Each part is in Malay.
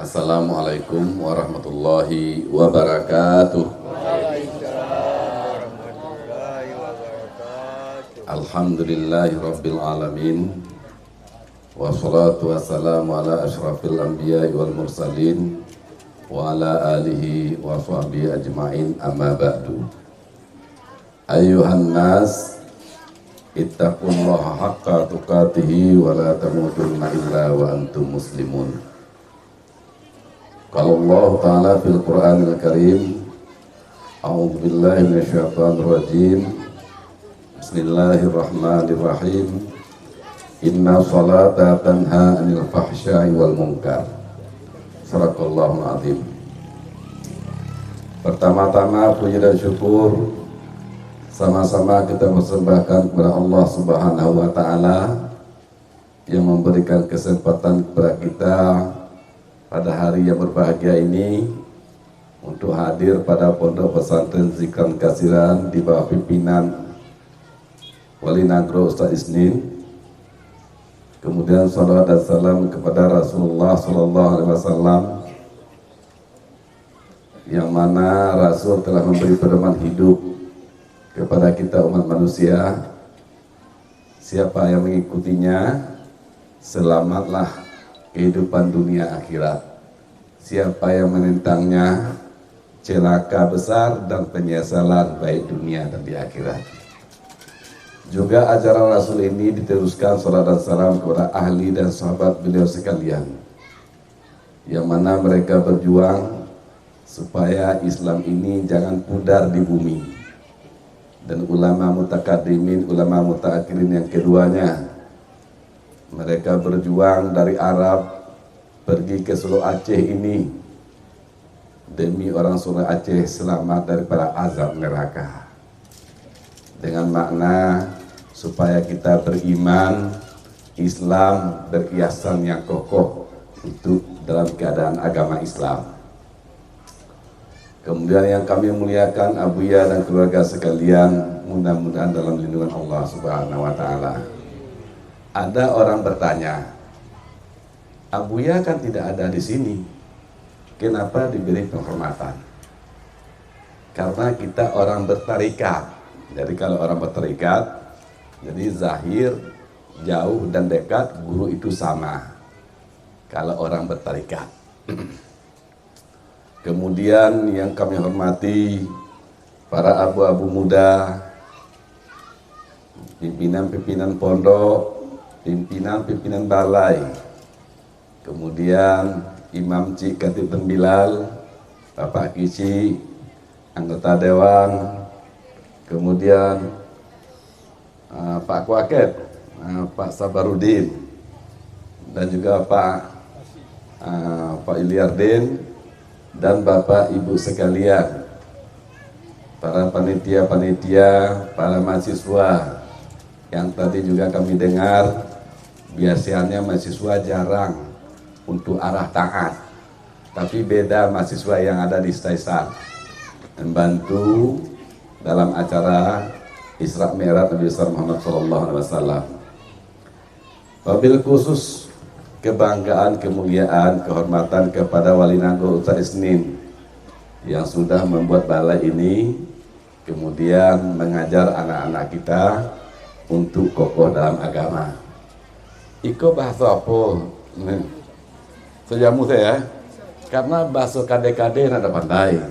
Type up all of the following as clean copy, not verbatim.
Assalamualaikum warahmatullahi wabarakatuh. Alhamdulillahi rabbil alamin. Wassalatu wassalamu ala ashrafil anbiya'i wal mursalin wa ala alihi wa sahbihi ajma'in, amma ba'du. Ayuhan nas, ittaqullaha haqqa tuqatihi wa la tamutunna illa wa antum muslimun. Qala Allah Ta'ala fil Qur'anil Karim, a'udzu billahi minasyaitonir rajim. Bismillahirrahmanirrahim. Inna salata tanha 'anil fahsya'i wal munkar. Shadaqallahul azim. Pertama-tama puji dan syukur sama-sama kita persembahkan kepada Allah Subhanahu wa taala yang memberikan kesempatan kepada kita pada hari yang berbahagia ini untuk hadir pada Pondok Pesantren Zikran Kasiran di bawah pimpinan Wali Nagro Ustaz Isnin. Kemudian salawat dan salam kepada Rasulullah sallallahu alaihi wasallam, yang mana Rasul telah memberi pedoman hidup kepada kita umat manusia. Siapa yang mengikutinya, selamatlah kehidupan dunia akhirat. Siapa yang menentangnya, celaka besar dan penyesalan baik dunia dan di akhirat. Juga ajaran Rasul ini diteruskan salat dan salam kepada ahli dan sahabat beliau sekalian, yang mana mereka berjuang supaya Islam ini jangan pudar di bumi. Dan ulama mutakaddimin, ulama mutaakhirin yang keduanya, mereka berjuang dari Arab pergi ke Sulu Aceh ini demi orang Sulu Aceh selamat daripada azab neraka, dengan makna supaya kita beriman Islam berkiasan yang kokoh untuk dalam keadaan agama Islam. Kemudian yang kami muliakan Abuya dan keluarga sekalian, mudah-mudahan dalam lindungan Allah Subhanahu wa taala. Ada orang bertanya, Abuya kan tidak ada di sini, kenapa diberi penghormatan? Karena kita orang bertarikat. Jadi kalau orang bertarikat, jadi zahir, jauh dan dekat, guru itu sama. Kalau orang bertarikat. Kemudian yang kami hormati para abu-abu muda, pimpinan-pimpinan pondok, pimpinan-pimpinan balai, kemudian Imam Cik Khatib Tembilal, Bapak Kici, anggota Dewan, kemudian Pak Kuaket, Pak Sabarudin, dan juga Pak Iliardin, dan Bapak Ibu sekalian, para panitia-panitia, para mahasiswa yang tadi juga kami dengar, biasanya mahasiswa jarang untuk arah taat, tapi beda mahasiswa yang ada di Staisan membantu dalam acara Isra Mi'raj Nabi Muhammad SAW. Wabil khusus kebanggaan, kemuliaan, kehormatan kepada Wali Nagro Ustaz Isnin yang sudah membuat balai ini, kemudian mengajar anak-anak kita untuk kokoh dalam agama. Iko bahasa apa? Sejamu saya, karena bahasa kade-kade nada pandai,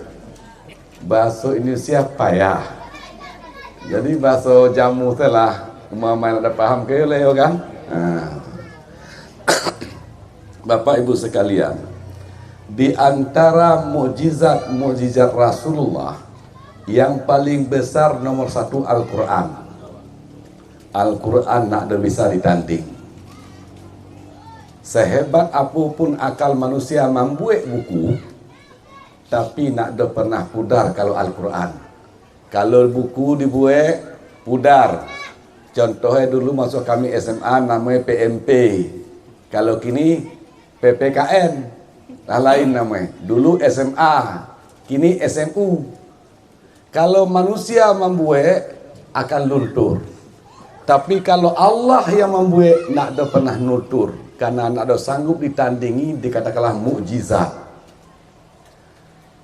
bahasa Indonesia payah. Jadi bahasa jamu telah umama ada paham ke leo kan? Bapak Ibu sekalian, di antara mukjizat Rasulullah yang paling besar nomor satu Al-Quran. Al-Quran nak ada bisa ditanding. Sehebat apapun akal manusia membuat buku, tapi nak ada pernah pudar kalau Al-Quran. Kalau buku dibuat pudar. Contohnya dulu masuk kami SMA namanya PMP. Kalau kini PPKN, lain namanya. Dulu SMA, kini SMU. Kalau manusia membuat akan luntur. Tapi kalau Allah yang membuat, nak ada pernah luntur. karena nak ada sanggup ditandingi dikatakanlah mukjizat.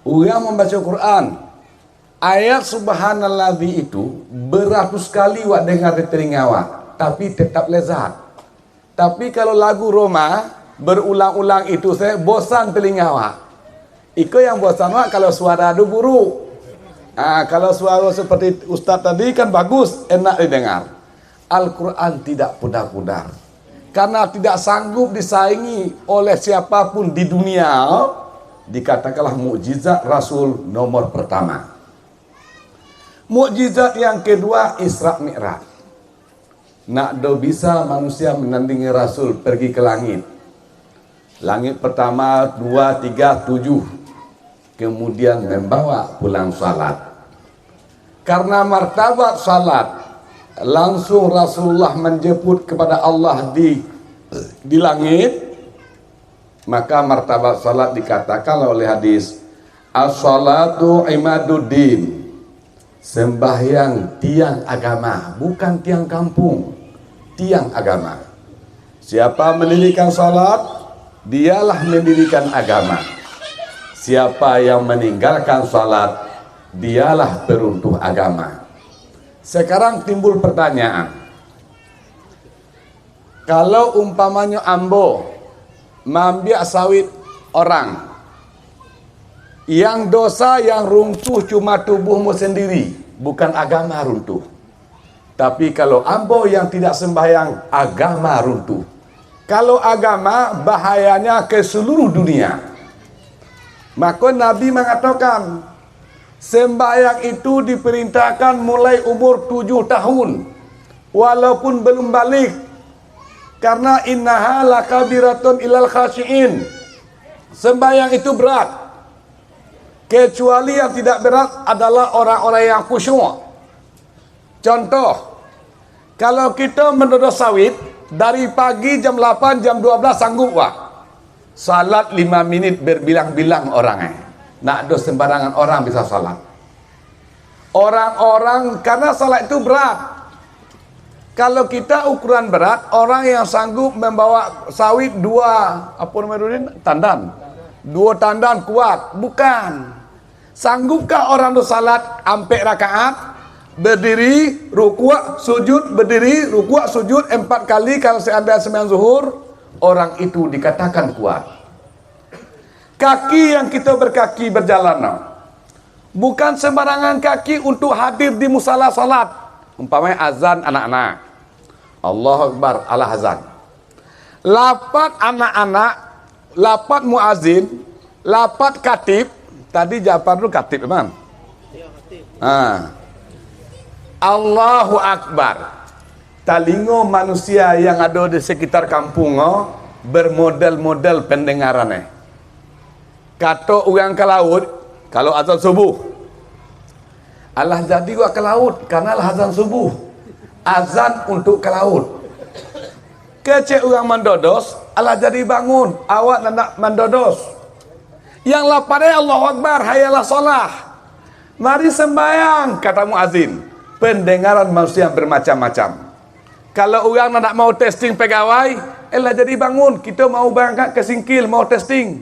Orang membaca Quran, ayat subhanalladzi itu beratus kali wak dengar di telinga wak, tapi tetap lezat. Tapi kalau lagu Roma berulang-ulang itu saya bosan telinga wak. Iko yang bosan wak kalau suara itu buruk. Kalau suara seperti Ustaz tadi kan bagus, enak didengar. Al-Quran tidak pudar-pudar. Karena tidak sanggup disaingi oleh siapapun di dunia, dikatakanlah mukjizat Rasul nomor pertama. Mukjizat yang kedua, Isra Mi'raj. Nak do bisa manusia menandingi Rasul pergi ke langit. Langit pertama, 2, 3, 7. Kemudian membawa pulang salat. Karena martabat salat, langsung Rasulullah menjemput kepada Allah di langit, maka martabat salat dikatakan oleh hadis, as-salatu imaduddin, sembahyang tiang agama, bukan tiang kampung, tiang agama. Siapa mendirikan salat, dialah mendirikan agama. Siapa yang meninggalkan salat, dialah peruntuh agama. Sekarang timbul pertanyaan, kalau umpamanya ambo mambiak sawit orang, yang dosa yang runtuh cuma tubuhmu sendiri, bukan agama runtuh. Tapi kalau ambo yang tidak sembahyang, agama runtuh. Kalau agama bahayanya ke seluruh dunia. Maka Nabi mengatakan, sembahyang itu diperintahkan mulai umur 7 tahun, walaupun belum balik, karena innaha lakabiratun ilal khasyiin. Sembahyang itu berat, kecuali yang tidak berat adalah orang-orang yang khusyuk. Contoh, kalau kita mendodo sawit dari pagi jam 8, jam 12 sanggup wah. Salat 5 menit berbilang-bilang orangnya. Nak do sembarangan orang bisa salat. Orang-orang, karena salat itu berat. Kalau kita ukuran berat, orang yang sanggup membawa sawit 2 tandan. 2 tandan kuat, bukan. Sanggupkah orang do salat ampe rakaat, berdiri, rukuk, sujud, berdiri, rukuk, sujud 4 kali kalau seandainya sembahyang zuhur? Orang itu dikatakan kuat. Kaki yang kita berkaki berjalan, bukan sembarangan kaki untuk hadir di musala salat. Umpamanya azan anak-anak, Allahu Akbar ala azan. Lapat anak-anak, lapat muazin, lapat katib. Tadi Jafar dulu katib, Imam. Allahu Akbar. Talingo manusia yang ada di sekitar kampung bermodel-model pendengarannya. Kata orang ke laut, kalau azan subuh, Allah jadi gua ke laut karena azan subuh. Azan untuk ke laut. Kecek orang mendodos, Allah jadi bangun, awak nak mendodos. Yang laparnya Allahu Akbar, hayalah solah. Mari sembahyang, kata muazin. Pendengaran manusia bermacam-macam. Kalau orang nak mau testing pegawai, elah jadi bangun, kita mau berangkat ke Singkil, mau testing.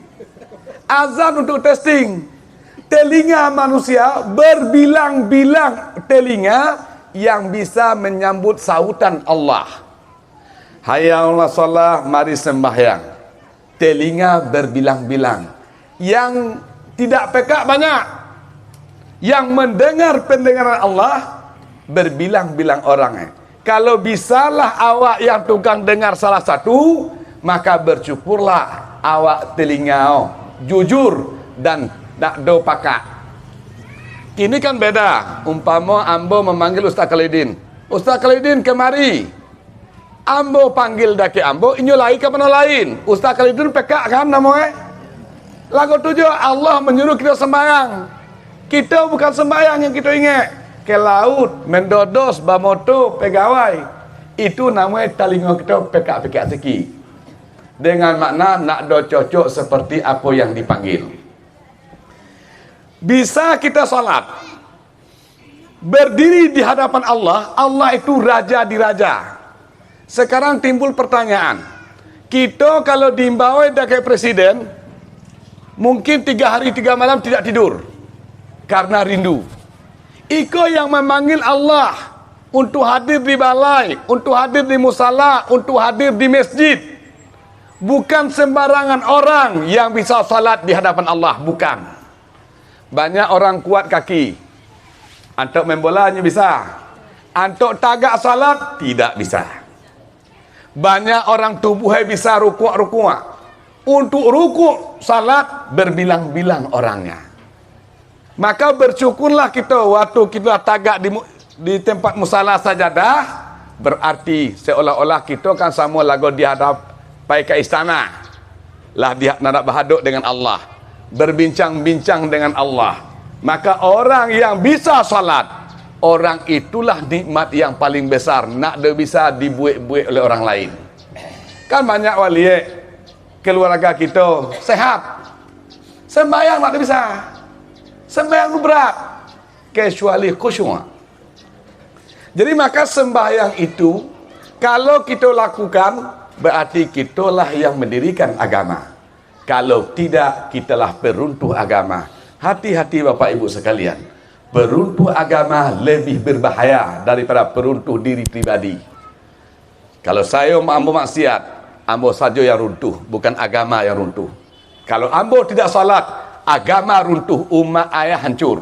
Azan untuk testing. Telinga manusia berbilang-bilang telinga yang bisa menyambut sautan Allah. Hayalah salah, mari sembahyang. Telinga berbilang-bilang. Yang tidak pekak banyak. Yang mendengar pendengaran Allah berbilang-bilang orangnya. Kalau bisalah awak yang tukang dengar salah satu, maka bersyukurlah awak telinga jujur dan tak do pakak. Kini kan beda. Umpama ambo memanggil Ustaz Khalidin, Ustaz Khalidin kemari. Ambo panggil daki ambo, inyo lagi ke mana lain. Ustaz Khalidin pekak kan namanya. Lagu tujuh, Allah menyuruh kita sembahyang. Kita bukan sembahyang yang kita ingat. Ke laut, mendodos, bamoto, pegawai. Itu namanya talingo kita pekak-pekak sikit. Dengan makna nak do cocok seperti apa yang dipanggil. Bisa kita salat, berdiri di hadapan Allah. Allah itu raja di raja. Sekarang timbul pertanyaan, Kita kalau diimbau dari presiden, mungkin 3 hari 3 malam tidak tidur karena rindu. Iko yang memanggil Allah untuk hadir di balai, untuk hadir di musala, untuk hadir di masjid. Bukan sembarangan orang yang bisa salat di hadapan Allah, bukan. Banyak orang kuat kaki. Antuk main bola hanya bisa. Antuk tagak salat tidak bisa. Banyak orang tubuhnya bisa rukuk-rukuk. Untuk rukuk salat berbilang-bilang orangnya. Maka bersyukurlah kita waktu kita tagak di tempat musala sajadah, berarti seolah-olah kita kan sama lagu dihadap pai ke istana. Lah dia nak berhadap dengan Allah, berbincang-bincang dengan Allah. Maka orang yang bisa salat, orang itulah nikmat yang paling besar, nak dia bisa dibuat-buat oleh orang lain. Kan banyak wali keluarga kita sehat, sembahyang nak dia bisa. Sembahyang itu berat kecuali khusyuk. Jadi maka sembahyang itu kalau kita lakukan berarti kitalah yang mendirikan agama. Kalau tidak, kitalah peruntuh agama. Hati-hati Bapak Ibu sekalian. Peruntuh agama lebih berbahaya daripada peruntuh diri pribadi. Kalau saya ambo maksiat, ambo saja yang runtuh, bukan agama yang runtuh. Kalau ambo tidak salat, agama runtuh, umat ayah hancur.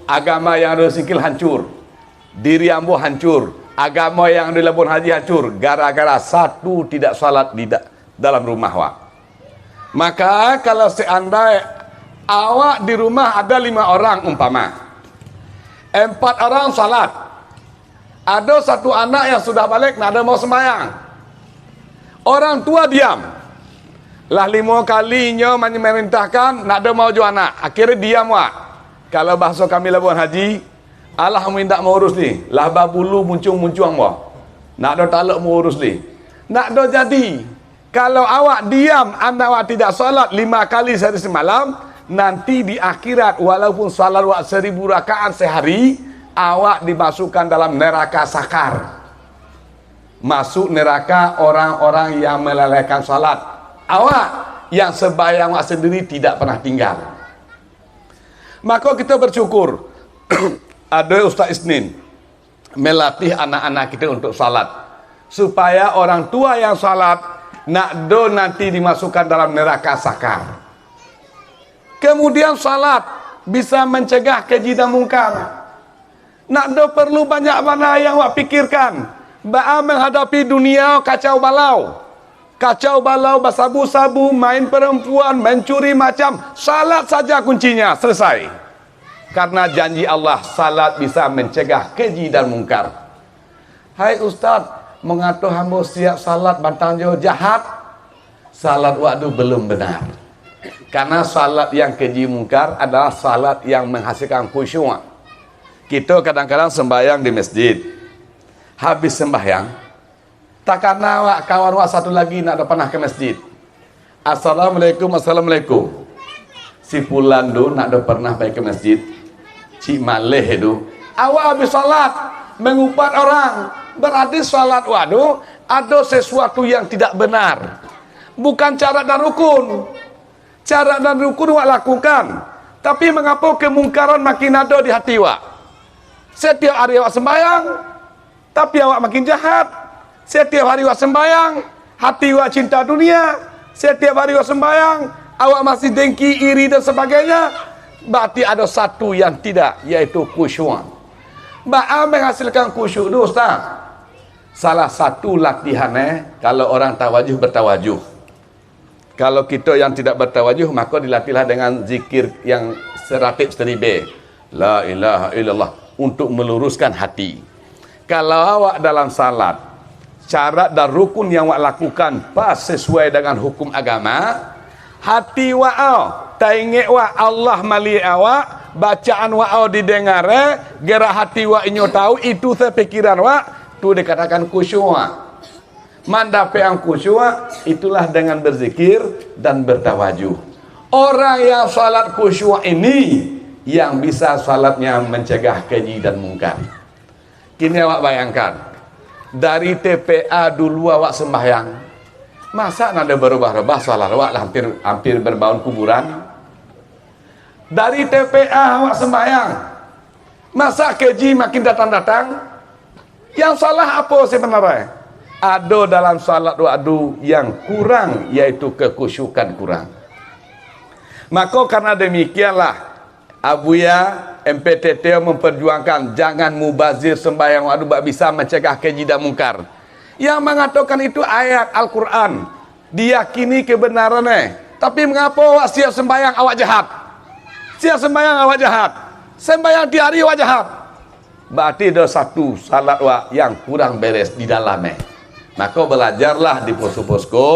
Agama yang ada sikil hancur. Diri ambo hancur. Agama yang ada labun haji hancur. Gara-gara satu tidak salat di dalam rumah awak. Maka kalau seandainya awak di rumah ada 5 orang umpama. 4 orang salat. Ada 1 anak yang sudah balik, nak ada mau sembahyang. Orang tua diam. Lah 5 kalinya memerintahkan nak ada mau jual anak. Akhirnya diam wak. Kalau bahasa kami labuan haji, Allah minta mau urus ni. Lah babulu muncung-muncung wak. Nak ada talak mau urus ni. Nak ada jadi. Kalau awak diam, anda awak tidak salat 5 kali sehari semalam, nanti di akhirat walaupun salat wak 1000 rakaat sehari, awak dimasukkan dalam neraka sakar. Masuk neraka orang-orang yang melalaikan salat. Awak yang sembahyang awak sendiri tidak pernah tinggal. Maka kita bersyukur ada Ustaz Isnin melatih anak-anak kita untuk salat, supaya orang tua yang salat nak do nanti dimasukkan dalam neraka sakar. Kemudian salat bisa mencegah keji dan mungkar. Nak do perlu banyak mana yang awak pikirkan. Ba'a menghadapi dunia kacau balau. Kacau balau, bersabu-sabu, main perempuan, mencuri macam. Salat saja kuncinya, selesai. Karena janji Allah, salat bisa mencegah keji dan mungkar. Hai Ustaz, mengatur hamba siap salat bantang jauh jahat. Salat waktu belum benar. Karena salat yang keji mungkar adalah salat yang menghasilkan khusyuk. Kita kadang-kadang sembahyang di masjid. Habis sembahyang, takkan awak kawan awak satu lagi nak pernah ke masjid. Assalamualaikum, assalamualaikum. Si pulan tu nak pernah pergi ke masjid. Cik maleh tu. Awak habis salat mengupat orang. Berarti salat wadu ada sesuatu yang tidak benar. Bukan cara dan rukun. Cara dan rukun awak lakukan. Tapi mengapa kemungkaran makin ada di hati awak? Setiap hari awak sembahyang, tapi awak makin jahat. Setiap hari awak sembahyang, hati awak cinta dunia. Setiap hari awak sembahyang, awak masih dengki, iri dan sebagainya. Berarti ada satu yang tidak, yaitu khusyuk. Ba'a menghasilkan khusyuk itu Ustaz. Salah satu latihannya, kalau orang tawajuh bertawajuh. Kalau kita yang tidak bertawajuh, maka dilatihlah dengan zikir yang seratib seribe. La ilaha illallah. Untuk meluruskan hati. Kalau awak dalam salat, syarat dan rukun yang awak lakukan pas sesuai dengan hukum agama, hati awak tainge awak Allah mali awak, bacaan awak didengar, gerak hati awak inyo tahu, itu sepikiran awak, tu dikatakan khusyuk. Mandape yang khusyuk itulah dengan berzikir dan bertawajuh. Orang yang salat khusyuk ini yang bisa salatnya mencegah keji dan mungkar. Kini awak bayangkan, dari TPA dulu awak sembahyang, Masa nak ada berubah-ubah soal awak lah hampir berbaun kuburan. Dari TPA awak sembahyang. Masa keji makin datang-datang. Yang salah apa sebenarnya? Ada dalam salat wa'du yang kurang, yaitu kekhusyukan kurang. Maka karena demikianlah Abuya MPTT memperjuangkan jangan mubazir sembahyang wa'du bisa mencegah keji dan mungkar. Yang mengatakan itu ayat Al-Quran, diyakini kebenarannya. Tapi mengapa awak siap sembahyang awak jahat? Siap sembahyang awak jahat. Sembahyang di hari awak jahat. Berarti ada satu salat awak yang kurang beres di dalamnya. Maka belajarlah di posko-posko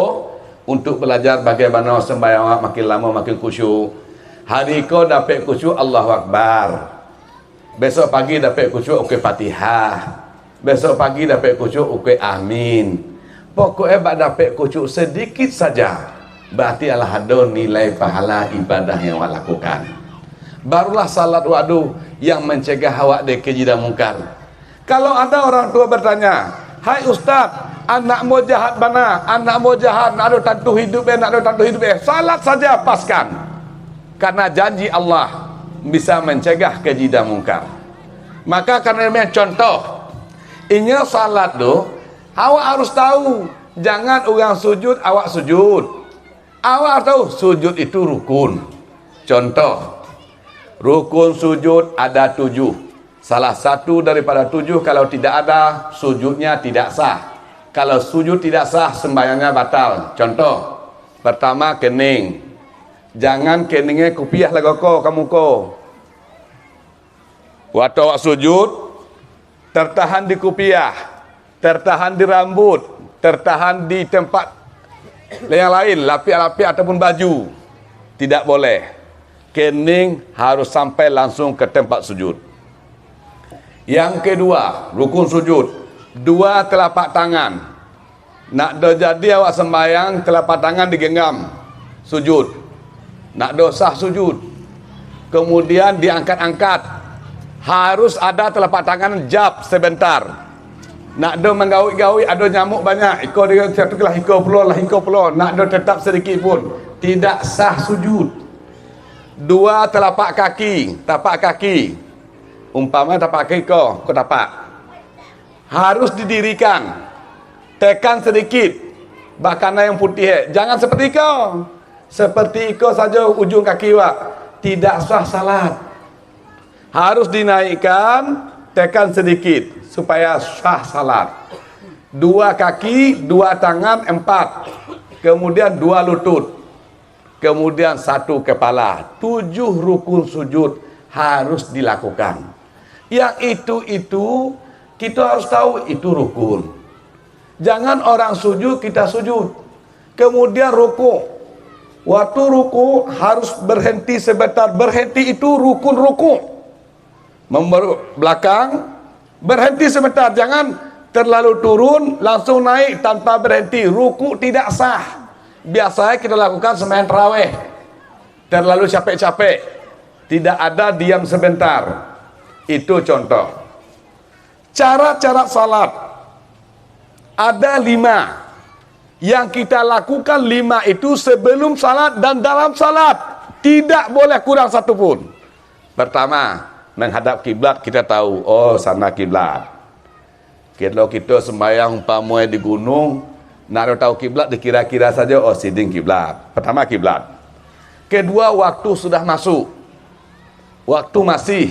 untuk belajar bagaimana sembahyang awak makin lama makin khusyuk. Hari kau dapat khusyuk Allahu Akbar. Besok pagi dapat khusyuk okey Fatihah. Besok pagi dapat khusyuk okey amin. Pokoknya bak dapat khusyuk sedikit saja. Berarti Allah ada nilai pahala ibadah yang awak lakukan. Barulah salat wa'du yang mencegah awak dari keji dan mungkar. Kalau ada orang tua bertanya, "Hai Ustaz, anak mau jahat mana? Anak mau jahat, nak ada tantu hidup nak ada tantu hidup salat saja paskan." Karena janji Allah bisa mencegah keji dan mungkar. Maka karena ini contoh, ini salat tu, awak harus tahu, jangan orang sujud awak sujud. Awak tahu sujud itu rukun. Contoh, rukun sujud ada 7. Salah satu daripada 7 kalau tidak ada, sujudnya tidak sah. Kalau sujud tidak sah, sembahyangnya batal. Contoh, pertama kening. Jangan keningnya kupiah lagu kamu ko. Waktu awak sujud, tertahan di kupiah, tertahan di rambut, tertahan di tempat yang lain, lapik-lapik ataupun baju. Tidak boleh. Kening harus sampai langsung ke tempat sujud. Yang kedua, rukun sujud, 2 telapak tangan. Nak jadi awak sembahyang, telapak tangan digenggam sujud. Nak sah sujud. Kemudian diangkat-angkat. Harus ada telapak tangan jab sebentar. Nak menggawi-gawi, ada nyamuk banyak. Iko dia satu kelah iko pulau. Nak tetap sedikit pun tidak sah sujud. 2 telapak kaki, tapak kaki. Umpama tapak kaki kau tapak. Harus didirikan. Tekan sedikit. Bahkan yang putih. Jangan seperti kau. Seperti kau saja ujung kaki wak. Tidak sah salat. Harus dinaikkan, tekan sedikit supaya sah salat. 2 kaki, 2 tangan, 4. Kemudian 2 lutut. Kemudian 1 kepala. 7 rukun sujud harus dilakukan. Yang itu kita harus tahu itu rukun. Jangan orang sujud kita sujud. Kemudian ruku. Waktu ruku harus berhenti sebentar. Berhenti itu rukun-rukun. Belakang, berhenti sebentar. Jangan terlalu turun, langsung naik tanpa berhenti. Ruku tidak sah. Biasanya kita lakukan sembahyang tarawih. Terlalu capek-capek. Tidak ada diam sebentar. Itu contoh. Cara-cara salat. Ada 5. Yang kita lakukan 5 itu sebelum salat dan dalam salat. Tidak boleh kurang satu pun. Pertama, menghadap kiblat kita tahu, oh sana kiblat. Kalau kita sembahyang umpamanya di gunung, nak tahu kiblat dikira-kira saja, oh siding kiblat. Pertama kiblat. Kedua, waktu sudah masuk. Waktu masih.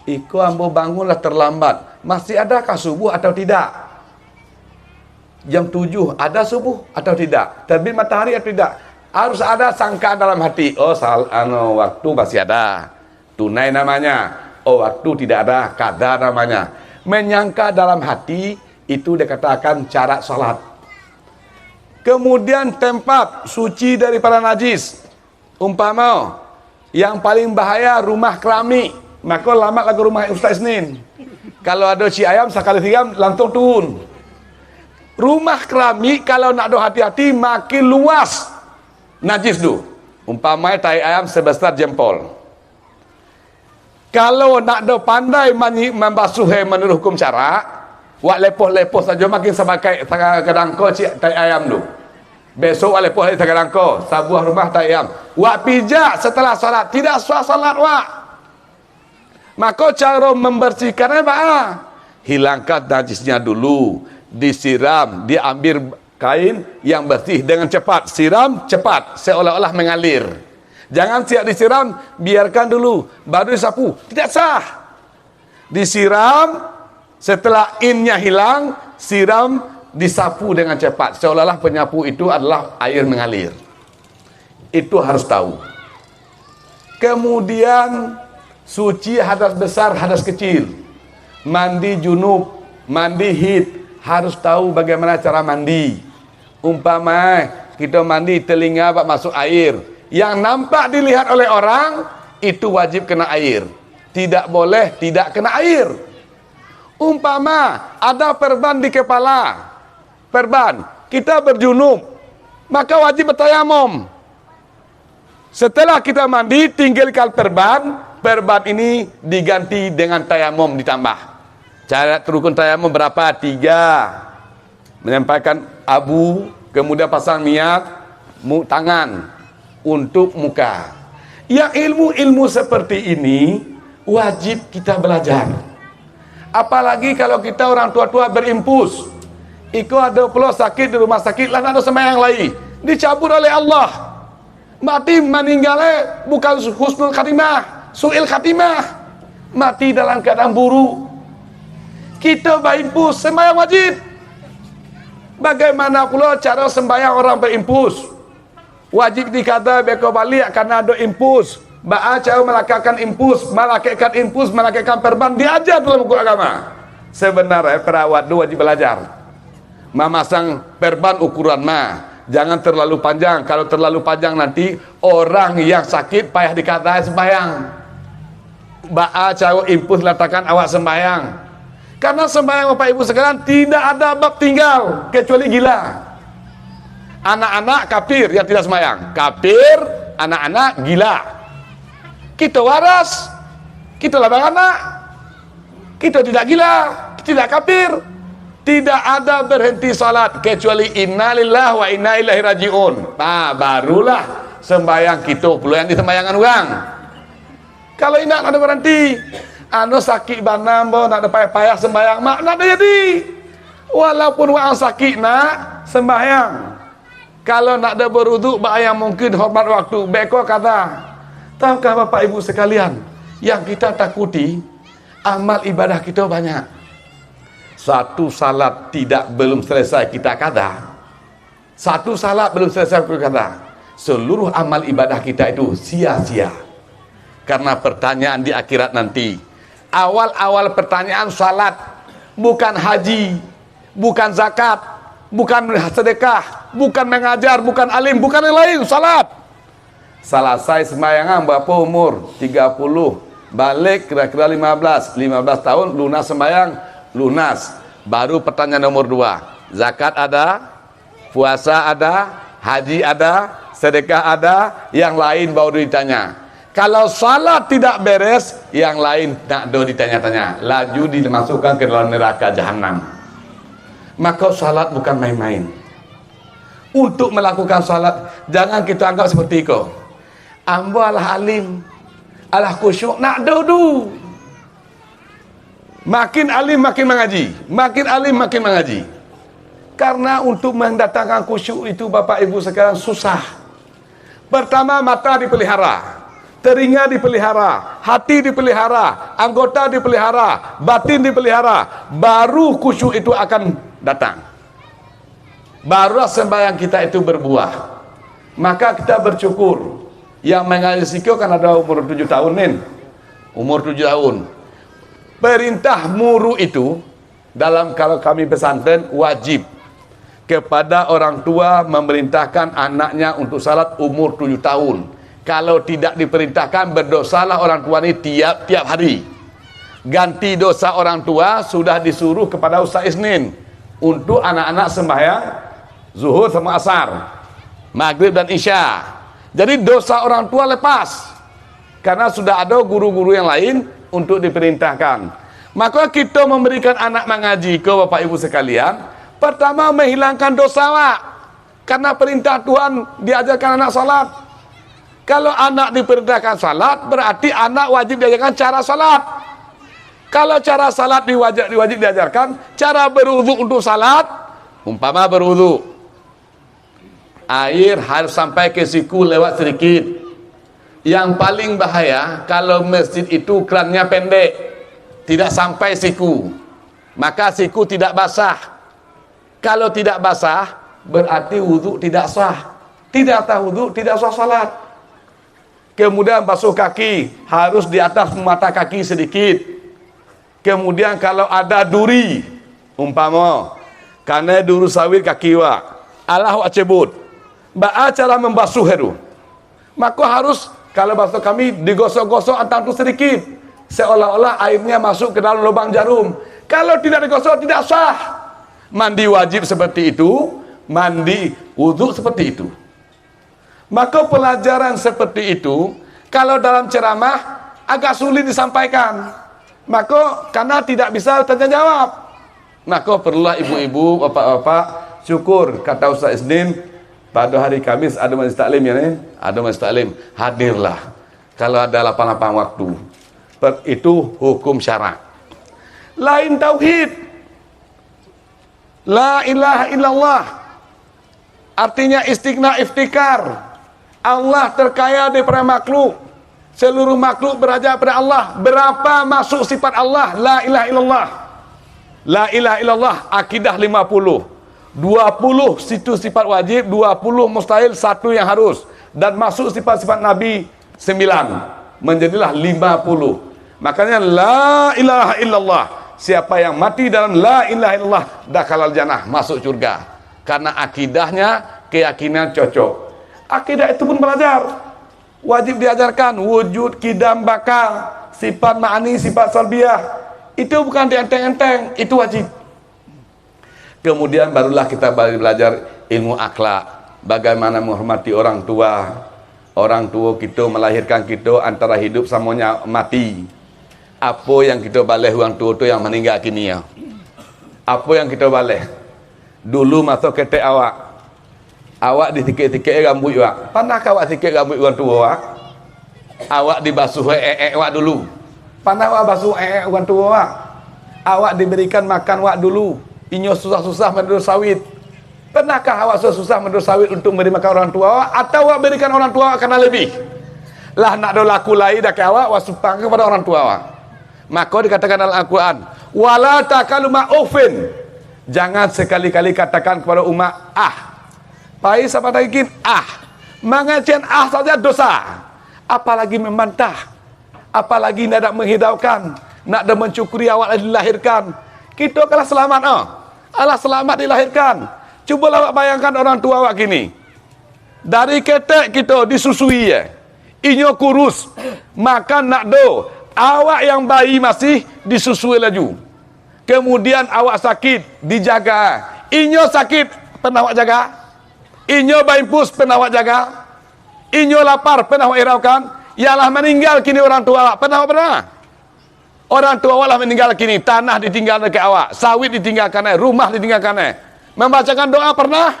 Iko ambo bangunlah terlambat. Masih adakah subuh atau tidak? Jam 7 ada subuh atau tidak? Terbit matahari atau tidak? Harus ada sangkaan dalam hati. Oh, waktu masih ada. Tunai namanya. Oh, waktu tidak ada. Qada namanya. Menyangka dalam hati itu dikatakan cara salat. Kemudian tempat suci daripada najis. Umpama yang paling bahaya rumah keramik. Maka lama lagu rumah Ustaz Isnin. Kalau ada ci ayam sekali 3 langsung turun. Rumah keramik kalau nak ada hati-hati makin luas najis tu. Umpamanya tai ayam sebesar jempol. Kalau nak ada pandai membasuh menurut hukum syarak, wak lepoh-lepoh saja makin sebagai kedangkau cik tai ayam tu. Besok oleh puas hari Tagalangko, sebuah rumah tayang. Wak pijak setelah salat, tidak sah salat wak. Maka cara membersihkannya apa? Hilangkan najisnya dulu, disiram, diambil kain yang bersih dengan cepat, siram cepat, seolah-olah mengalir. Jangan siap disiram, biarkan dulu, baru disapu, tidak sah. Disiram, setelah innya hilang, siram, disapu dengan cepat, seolah-olah penyapu itu adalah air mengalir. Itu harus tahu. Kemudian suci hadas besar, hadas kecil, mandi junub, mandi haid, harus tahu bagaimana cara mandi. Umpama kita mandi telinga masuk air, yang nampak dilihat oleh orang itu wajib kena air, tidak boleh tidak kena air. Umpama ada perban di kepala, perban, kita berjunub, maka wajib bertayamum. Setelah kita mandi, tinggalkan perban, perban ini diganti dengan tayamum ditambah. Cara rukun tayamum berapa? 3. Menyampaikan abu, kemudian pasang niat, tangan untuk muka. Yang ilmu-ilmu seperti ini wajib kita belajar. Apalagi kalau kita orang tua-tua berimpus. Iko ada pula sakit di rumah sakit, lah ada sembahyang lagi, dicabut oleh Allah, mati meninggalnya bukan husnul khatimah, su'il khatimah, mati dalam keadaan buruk. Kita berimpus, sembahyang wajib. Bagaimana pula cara sembahyang orang berimpus? Wajib dikata beko balik karena ada impus. Ba'a cara melakakan impus, melakakan perban, diajar dalam buku agama. Sebenarnya perawat itu wajib belajar memasang perban ukuran jangan terlalu panjang. Kalau terlalu panjang nanti orang yang sakit payah dikatai sembahyang. Ba'a cara impus letakkan awak sembahyang. Karena sembahyang Bapak Ibu sekalian tidak ada bab tinggal kecuali gila. Anak-anak kafir yang tidak sembahyang, kafir, anak-anak gila. Kita waras, kita labang anak, kita tidak gila, tidak kafir. Tidak ada berhenti salat kecuali innalillahi wa inna ilaihi rajiun. Barulah sembahyang kita pula yang disembayangan orang. Kalau nak ada berhenti, anu sakit banam bo nak ada payah-payah sembahyang mak nak ada jadi. Walaupun orang sakit nak sembahyang. Kalau nak ada berwuduk yang mungkin hormat waktu. Beko kata, tahukah Bapak Ibu sekalian, yang kita takuti amal ibadah kita banyak. Satu salat belum selesai kita kata. Satu salat belum selesai kita kata. Seluruh amal ibadah kita itu sia-sia. Karena pertanyaan di akhirat nanti. Awal-awal pertanyaan salat, bukan haji, bukan zakat, bukan sedekah, bukan mengajar, bukan alim, bukan yang lain, salat. Selesai sembayangan berapa umur? 30. Balik kira-kira 15 tahun lunas sembayang. Lunas. Baru pertanyaan nomor 2. Zakat ada, puasa ada, haji ada, sedekah ada, yang lain baru ditanya. Kalau salat tidak beres, yang lain tak ada ditanya-tanya, laju dimasukkan ke dalam neraka jahanam. Maka salat bukan main-main. Untuk melakukan salat, jangan kita anggap seperti itu. Ambo alah alim, alah khusyuk, nak dodu. Makin alim makin mengaji, makin alim makin mengaji. Karena untuk mendatangkan khusyuk itu Bapak Ibu sekalian susah. Pertama mata dipelihara, telinga dipelihara, hati dipelihara, anggota dipelihara, batin dipelihara, baru khusyuk itu akan datang. Barulah sembahyang kita itu berbuah. Maka kita bersyukur. Yang mengaji sikio kan ada umur 7 tahun nih. Umur 7 tahun. Perintah muru itu dalam kalau kami pesantren wajib kepada orang tua memerintahkan anaknya untuk salat umur 7 tahun. Kalau tidak diperintahkan, berdosalah orang tua ini tiap-tiap hari. Ganti dosa orang tua sudah disuruh kepada Ustaz Isnin untuk anak-anak sembahyang zuhur sama asar, maghrib dan isya. Jadi dosa orang tua lepas karena sudah ada guru-guru yang lain untuk diperintahkan. Maka kita memberikan anak mengaji ke Bapak Ibu sekalian, pertama menghilangkan dosa wak. Karena perintah Tuhan diajarkan anak salat. Kalau anak diperintahkan salat, berarti anak wajib diajarkan cara salat. Kalau cara salat wajib diajarkan, cara berwudu untuk salat, umpama berwudu, air harus sampai ke siku lewat sedikit. Yang paling bahaya kalau masjid itu kerannya pendek, tidak sampai siku, maka siku tidak basah. Kalau tidak basah, berarti wudu tidak sah. Tidak sah wudu, tidak sah salat. Kemudian basuh kaki harus di atas mata kaki sedikit. Kemudian kalau ada duri, umpama karena duri sawit kaki wa, Allah wa cebut, ba'a cara membasuh itu, maka harus kalau basuh kami digosok-gosok antara itu sedikit, seolah-olah airnya masuk ke dalam lubang jarum. Kalau tidak digosok tidak sah. Mandi wajib seperti itu, mandi wudu seperti itu. Maka pelajaran seperti itu kalau dalam ceramah agak sulit disampaikan. Maka karena tidak bisa tanya jawab, maka perlulah ibu-ibu, bapak-bapak, syukur kata Ustaz Isnin pada hari Kamis ada majlis taklim ya nih, ada majlis taklim, hadirlah. Kalau ada lapang-lapang waktu. Itu hukum syarak. Lain tauhid. La ilaha illallah. Artinya istighna iftikar. Allah terkaya daripada makhluk. Seluruh makhluk berada pada Allah. Berapa masuk sifat Allah? La ilaha illallah. La ilaha illallah akidah 50. 20 situ sifat wajib, 20 mustahil, 1 yang harus. Dan masuk sifat-sifat Nabi 9. Menjadilah 50. Makanya la ilaha illallah. Siapa yang mati dalam la ilaha illallah dakhalal jannah, masuk surga. Karena akidahnya keyakinan cocok. Akidah itu pun belajar. Wajib diajarkan wujud, kidam, bakal, sifat ma'ani, sifat salbiyah. Itu bukan dienteng-enteng, itu wajib. Kemudian barulah kita belajar ilmu akhlak, bagaimana menghormati orang tua. Orang tua kita melahirkan kita antara hidup samanya mati. Apa yang kita baleh orang tua tu yang meninggal kini ya? Apa yang kita baleh? Dulu masa ketek awak ditikik-tikik rambut awak. Pernahkah awak tikik rambut orang tua awak? Awak dibasuh awak dulu. Pernah awak basuh orang tua awak? Awak diberikan makan awak dulu. Inyo susah-susah mendur sawit. Pernahkah awak susah mendur sawit untuk memberi makan orang tua awak? Atau awak berikan orang tua awak karena lebih? Lah nak do laku lain dak awak supang kepada orang tua awak. Maka dikatakan dalam Al-Quran, wala takalu ma'ufin. Jangan sekali-kali katakan kepada umat Pai sama daging mengajian saja dosa. Apalagi membantah, apalagi nak menghidaukan, nak mencukuri awak dilahirkan. Kita kalah selamat Allah selamat dilahirkan. Cubalah awak bayangkan orang tua awak gini. Dari ketek kita disusui inyo kurus, makan nak do. Awak yang bayi masih disusui laju. Kemudian awak sakit, dijaga. Inyo sakit, pernah awak jaga? Inyo bayi pus, pernah awak jaga? Inyo lapar, pernah awak hiraukan? Yalah meninggal kini orang tua awak, pernah awak pernah? Orang tua awak lah meninggal kini, tanah ditinggalkan ke awak, sawit ditinggalkan, rumah ditinggalkan. Membacakan doa pernah?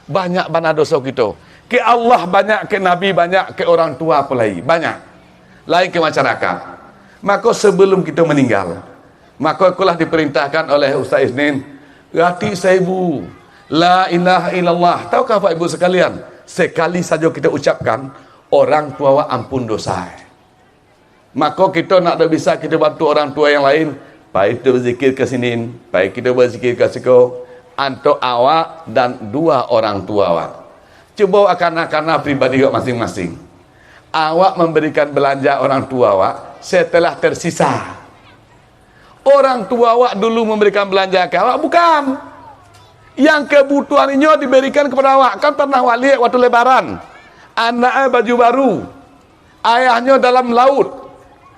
Banyak bana dosa kita. Ke Allah banyak, ke Nabi banyak, ke orang tua apa lagi? Banyak. Lain ke masyarakat. Maka sebelum kita meninggal, maka akulah diperintahkan oleh Ustaz Isnin, rati seribu la ilaha illallah. Tahukah Pak Ibu sekalian, sekali saja kita ucapkan, orang tua ampun dosa. Maka kita nak bisa kita bantu orang tua yang lain, baik kita berzikir ke sini, baik kita berzikir ke siku, untuk awak dan 2 orang tua awak. Cuba akan pribadi awak masing-masing. Awak memberikan belanja orang tua awak setelah tersisa. Orang tua awak dulu memberikan belanja ke awak, bukan. Yang kebutuhan ini diberikan kepada awak. Kan pernah awak lihat waktu lebaran, anaknya baju baru, ayahnya dalam laut,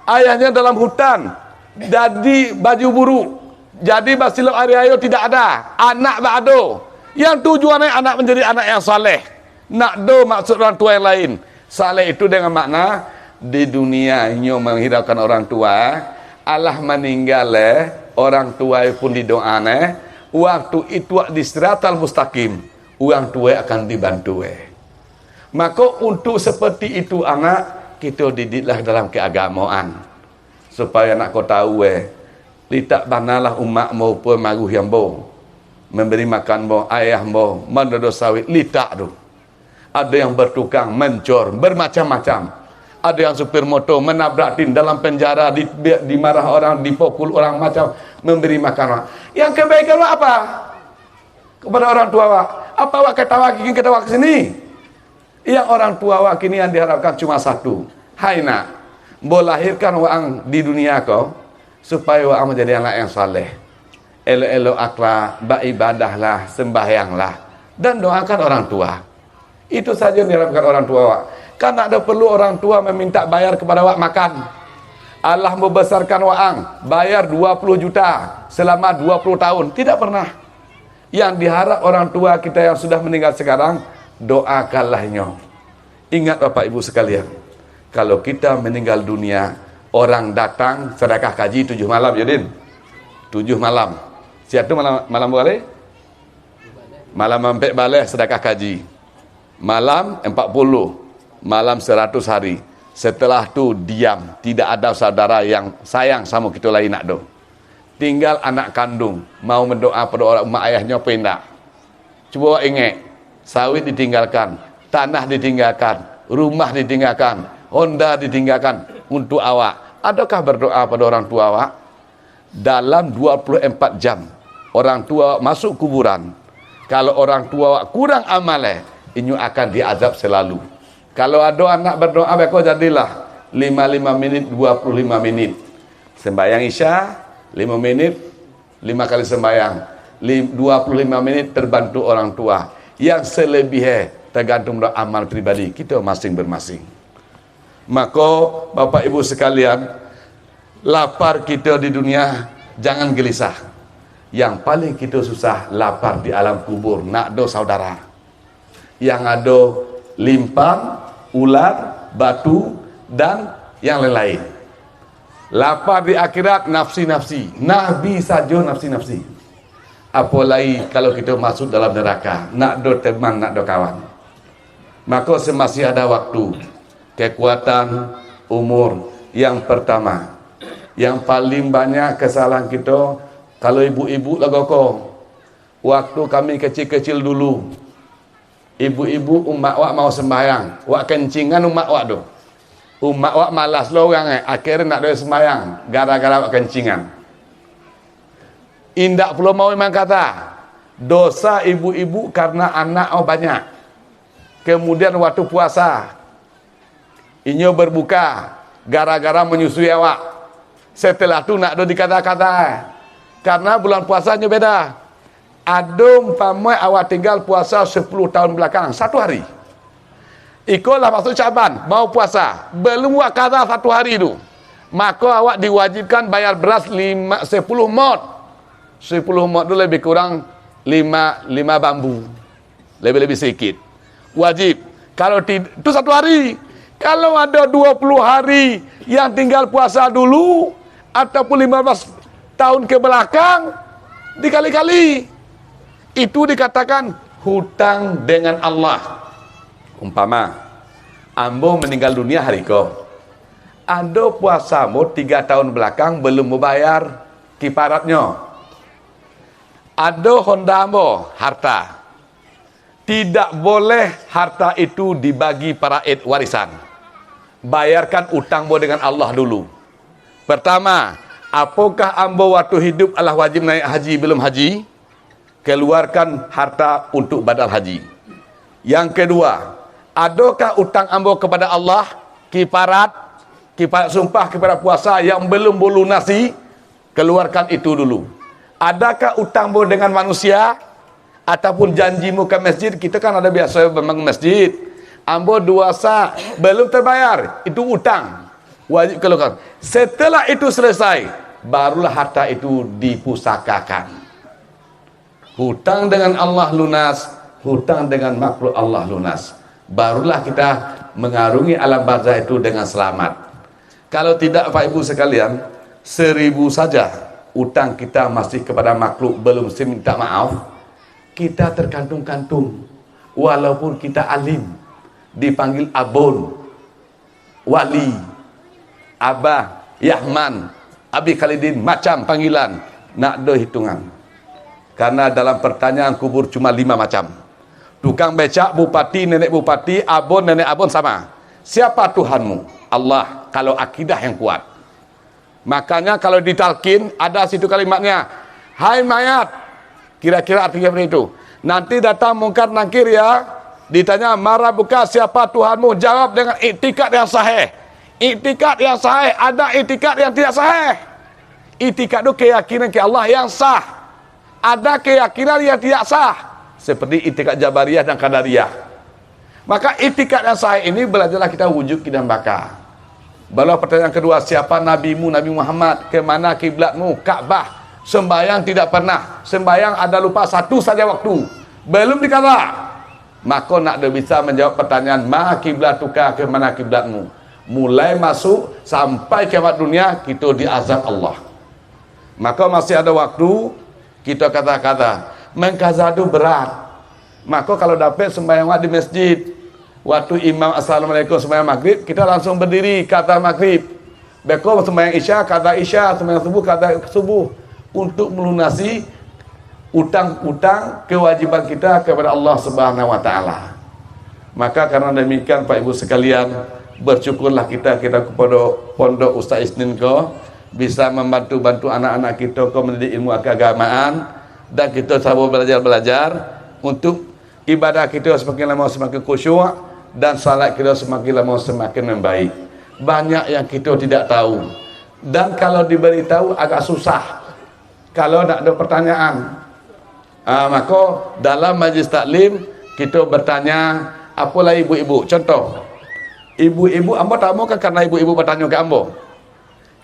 ayahnya dalam hutan, jadi baju buruk, jadi basilok hari ayo tidak ada, anak bado. Yang tujuannya anak menjadi anak yang saleh. Nak do maksud orang tua yang lain. Saleh itu dengan makna di dunia nyo menghiraukan orang tua, Allah meninggal orang tua pun didoane, waktu itu di siratal mustaqim, orang tua akan dibantu. Maka untuk seperti itu anak, kita didiklah dalam keagamaan. Supaya nak kau tahu litak banalah umat maupun maruh yang bo. Memberi makan bo, ayah bo, mendodo sawit, litak tu. Ada yang bertukang, mencor, bermacam-macam. Ada yang supir motor menabrak tin dalam penjara, dimarah orang, dipukul orang, macam memberi makan orang. Yang kebaikan apa? Kepada orang tua awak. Apa awak kata awak ke sini? Yang orang tua awak kini yang diharapkan cuma satu. Hai nak, boleh lahirkan awak di dunia kau supaya awak menjadi anak yang saleh. Elok-elok akhlak, beribadahlah, sembahyanglah dan doakan orang tua. Itu saja yang diharapkan orang tua awak. Kan tak ada perlu orang tua meminta bayar kepada awak makan. Allah membesarkan awak bayar 20 juta selama 20 tahun. Tidak pernah. Yang diharap orang tua kita yang sudah meninggal sekarang, doakanlahnya. Ingat Bapak Ibu sekalian, kalau kita meninggal dunia, orang datang sedekah kaji 7 malam, Yudin. 7 malam. Siapa tu malam boleh? Malam mampek balik sedekah kaji. Malam 40, malam 100 hari. Setelah tu diam, tidak ada saudara yang sayang sama kita lain nak do. Tinggal anak kandung mau mendoa pada orang mak ayahnya pindah. Cuba ingat, sawit ditinggalkan, tanah ditinggalkan, rumah ditinggalkan, Honda ditinggalkan untuk awak. Adakah berdoa pada orang tua awak? Dalam 24 jam orang tua masuk kuburan. Kalau orang tua awak kurang amal, inyo akan diazab selalu. Kalau ada anak berdoa, beko jadilah 55 menit, 25 menit. Sembahyang Isya 5 menit, 5 kali sembahyang, 25 menit terbantu orang tua. Yang selebihnya tergantung dari amal pribadi kita masing-masing. Maka Bapak Ibu sekalian, lapar kita di dunia jangan gelisah. Yang paling kita susah lapar di alam kubur, nak do saudara. Yang ada limpang, ular, batu dan yang lain-lain. Lapar di akhirat nafsi-nafsi. Nabi saja nafsi-nafsi. Apalagi kalau kita masuk dalam neraka, nak do teman, nak do kawan. Maka semasih ada waktu, kekuatan, umur. Yang pertama, yang paling banyak kesalahan kita, kalau ibu-ibu lagu kau, waktu kami kecil-kecil dulu, ibu-ibu umat wak mau sembahyang, wak kencingan umat wak tu. Umat wak malas lo orang akhirnya nak ada sembahyang gara-gara wak kencingan. Indak perlu mau memang kata dosa ibu-ibu karena anak banyak. Kemudian waktu puasa inyo berbuka gara-gara menyusui awak. Setelah tu nak do dikata-kata karena bulan puasanya beda. Ada umpama awak tinggal puasa 10 tahun belakang 1 hari. Ikolah masuk Syaban, mau puasa, belum buat kata 1 hari itu, maka awak diwajibkan bayar beras 10 mod. 10 mod itu lebih kurang 5 bambu, lebih sedikit. Wajib. Kalau itu 1 hari. Kalau ada 20 hari yang tinggal puasa dulu, ataupun 15 tahun ke belakang, dikali-kali. Itu dikatakan hutang dengan Allah. Umpama ambo meninggal dunia hari ko, ando puasa mo 3 tahun belakang belum membayar kiparatnya. Ado Honda ambo harta, tidak boleh harta itu dibagi para warisan. Bayarkan utang mo dengan Allah dulu. Pertama, apakah ambo waktu hidup Allah wajib naik haji belum haji? Keluarkan harta untuk badal haji. Yang kedua, adakah utang ambo kepada Allah, kiparat sumpah kepada puasa yang belum melunasi? Keluarkan itu dulu. Adakah utang ambo dengan manusia ataupun janjimu ke masjid? Kita kan ada biasa memang masjid. Ambo duasa belum terbayar, itu utang. Wajib keluarkan. Setelah itu selesai, barulah harta itu dipusakakan. Hutang dengan Allah lunas, hutang dengan makhluk Allah lunas. Barulah kita mengarungi alam barzah itu dengan selamat. Kalau tidak Pak Ibu sekalian, 1000 saja utang kita masih kepada makhluk belum minta maaf, kita terkantung-kantung. walaupun kita alim, dipanggil abon, wali, abah, Yahman, Abi Khalidin, macam panggilan, nak ada hitungan. Karena dalam pertanyaan kubur cuma 5 macam. Tukang becak, bupati, nenek bupati, abon, nenek abon sama. Siapa Tuhanmu? Allah, kalau akidah yang kuat. Makanya kalau ditalkin, ada situ kalimatnya, hai mayat, kira-kira artinya seperti itu. Nanti datang mungkar nakir ya, ditanya, marah buka siapa Tuhanmu? Jawab dengan iktikad yang sahih. Iktikad yang sahih, ada iktikad yang tidak sahih. Iktikad itu keyakinan ke Allah yang sah. Ada keyakinan yang tidak sah. Seperti iktikad Jabariyah dan Qadariyah. Maka iktikad yang sahih ini belajarlah kita wujud dan baka. Baru pertanyaan kedua, siapa nabimu, Nabi Muhammad? Kemana kiblatmu? Ka'bah. Sembayang tidak pernah. Sembayang ada lupa 1 saja waktu. Belum dikata. Maka nak dia bisa menjawab pertanyaan, ma kiblatuka, kemana kiblatmu? Mulai masuk sampai kiamat dunia, kita diazab Allah. Maka masih ada waktu, kita kata-kata, mengkazadu berat. Maka kalau dapat sembayang di masjid, waktu imam assalamualaikum sembahyang maghrib, kita langsung berdiri kata maghrib. Beko sembahyang isya kata isya, sembahyang subuh kata subuh, untuk melunasi utang-utang kewajiban kita kepada Allah Subhanahu wa taala. Maka karena demikian Pak Ibu sekalian, bersyukurlah kita kepada Pondok Ustaz Isnin ko bisa membantu anak-anak kita ko mendidik ilmu keagamaan, dan kita sama belajar untuk ibadah kita semakin lama semakin khusyuk, dan salat kita semakin lama semakin membaik. Banyak yang kita tidak tahu, dan kalau diberitahu agak susah kalau tak ada pertanyaan. Maka dalam majlis taklim kita bertanya, apalah ibu-ibu. Contoh, ibu-ibu ambo tamu kan karena ibu-ibu bertanya ke ambo.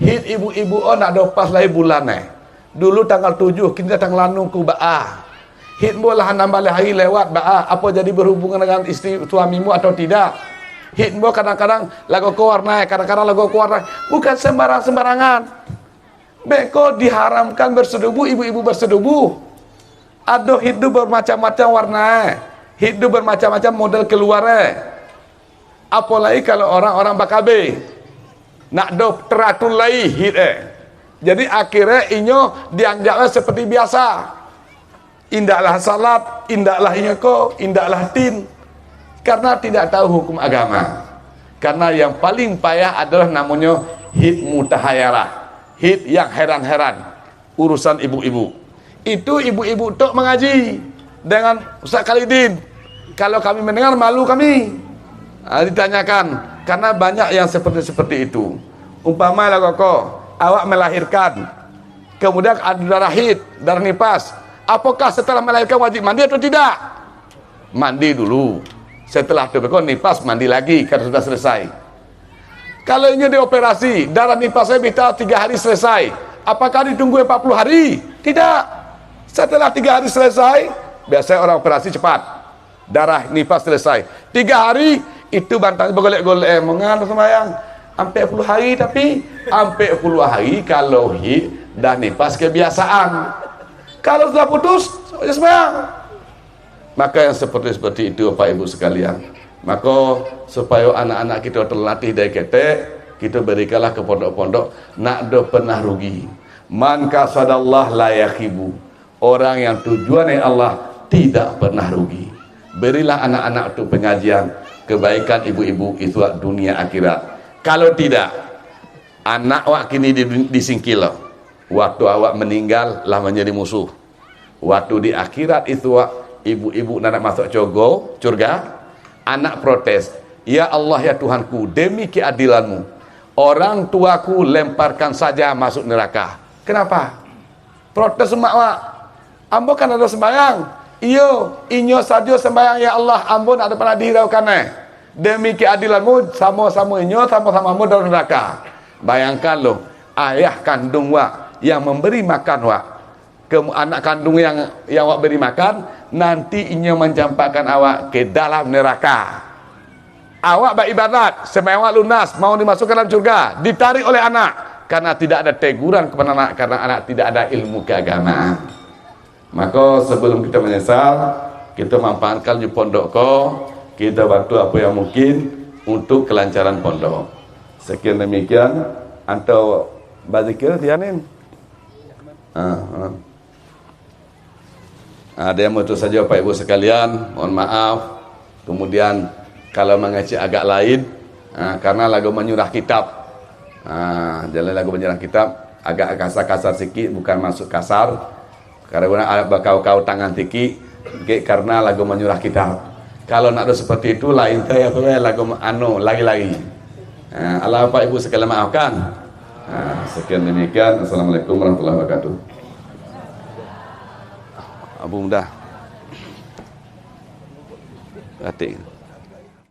Hit ibu-ibu nak ada pas lahir bulan dulu tanggal 7 kita tanggal lanu ku ba'ah. Hit bolah nambah hari lewat ba'ah, apa jadi berhubungan dengan istri suamimu atau tidak? Hit bo kadang-kadang lagu kewarna, kadang-kadang lagu kewarna, bukan sembarangan. Beko diharamkan bersetubuh, ibu-ibu bersetubuh. Ada hidup bermacam-macam warna, hidup bermacam-macam model keluar. Apalagi kalau orang-orang bakabe nak do teratur lai hit Jadi akhirnya inyo dianggapnya seperti biasa. Indahlah salat, indahlah inyoko, indahlah tin. Karena tidak tahu hukum agama. Karena yang paling payah adalah namanya hit mutahayarah, hit yang heran-heran, urusan ibu-ibu. Itu ibu-ibu tok mengaji dengan Ustaz Khalidin. Kalau kami mendengar malu kami. Ditanyakan, karena banyak yang seperti itu. Umpama lah koko, awak melahirkan, kemudian ada darah haid, darah nifas. Apakah setelah melahirkan wajib mandi atau tidak? Mandi dulu. Setelah itu nifas mandi lagi karena sudah selesai. Kalau ini dioperasi, darah nifasnya bisa 3 hari selesai. Apakah ditunggu 40 hari? Tidak. Setelah 3 hari selesai, biasanya orang operasi cepat. Darah nifas selesai. 3 hari itu bantal bergolek-golek mengan sembahyang. Sampai 10 hari, tapi sampai 10 hari kalau hid dan nifas kebiasaan. Kalau sudah putus, sembahyang. Maka yang seperti itu Bapak Ibu sekalian. Maka supaya anak-anak kita terlatih dari ketek, kita berikanlah ke pondok-pondok, nak do pernah rugi. Man kasadallah la yakhibu. Orang yang tujuannya Allah tidak pernah rugi. Berilah anak-anak itu pengajian kebaikan ibu-ibu itu dunia akhirat. Kalau tidak, anak awak kini disingkil. Waktu awak meninggal lah menjadi musuh. Waktu di akhirat itu ibu-ibu nak masuk surga, anak protes, ya Allah ya Tuhanku, demi keadilanmu, orang tuaku lemparkan saja masuk neraka. Kenapa? Protes emak awak. Ambo kan ada sembahyang. Iyo, inyo saja sembahyang ya Allah, ambo nak ada pernah dihiraukan demi keadilanmu, sama-sama inyo, sama-sama ambo dalam neraka. Bayangkan loh, ayah kandung wak yang memberi makan wak ke anak kandung yang wak beri makan, nanti inyo mencampakkan awak ke dalam neraka. Awak beribadat, sembahyang wak lunas, mau dimasukkan dalam surga, ditarik oleh anak karena tidak ada teguran kepada anak, karena anak tidak ada ilmu keagamaan. Maka sebelum kita menyesal, kita manfaatkan di pondok ko, kita bantu apa yang mungkin untuk kelancaran pondok. Sekian demikian, antau bazikir tianin. Ada yang itu saja Pak Ibu sekalian, mohon maaf. Kemudian kalau mengaji agak lain, karena lagu menyurah kitab, jalan lagu menyurah kitab agak kasar-kasar sikit, bukan masuk kasar. Karena ada bakau-kau tangan tiki, karena lagu menyurah kitab. Kalau nak ada seperti itu lain saya lagu lagi-lagi. Allah Pak Ibu sekalian maafkan. Sekian demikian. Assalamualaikum warahmatullahi wabarakatuh. Abu mudah. Atik.